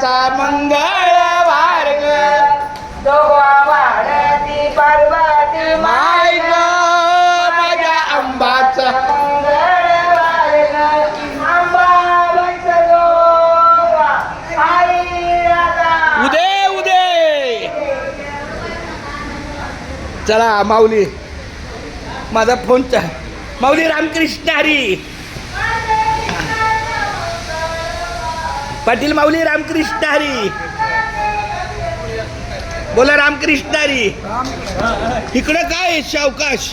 आंब्याचा मंगळवार ग दोघा वाढती पार्वती माय ग माझ्या आंबाचा मंगळवार आंबा बसलो आई राधा उदे उदे. चला माऊली माझा फोनचा माऊली रामकृष्ण हरी. पाटील माऊली रामकृष्ण हरी. बोला रामकृष्ण हरी. इकडं काय सावकाश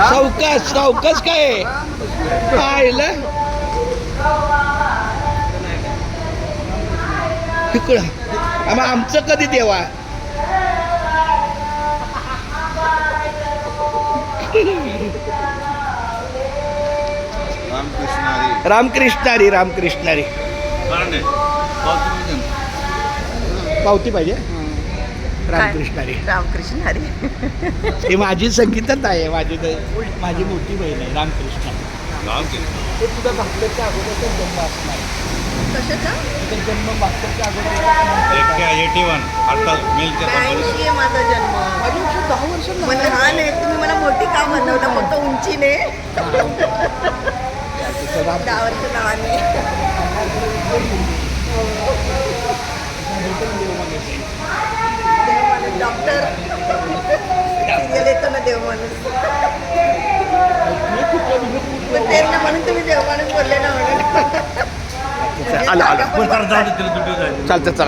सावकाश सावकाश काय पाहिलं इकडं आमचं कधी देवा. रामकृष्ण हरी रामकृष्ण हरी. पावती पाहिजे रामकृष्ण हरी. रामकृष्ण हरी. ही माझी संगीतच आहे. माझी मोठी बहीण आहे रामकृष्ण. ते तुझा भास्करच्या अगोदरचा जन्म असणार. कशाचा तुझा जन्म भास्करच्या अगोदर. 81 आता मेलच्या 82 आहे माझा जन्म. माझी 10 वर्ष पण लहान आहे तुम्ही मला मोठी का बनवलं फक्त उंचीने. 10 वर्ष लहान आहे. देव माणूस डॉक्टर सिरियल येतो ना देव माणूस. पण तेच ना म्हणून तुम्ही देव माणूस बोलले ना म्हणून. आलं आलं चालतं चला.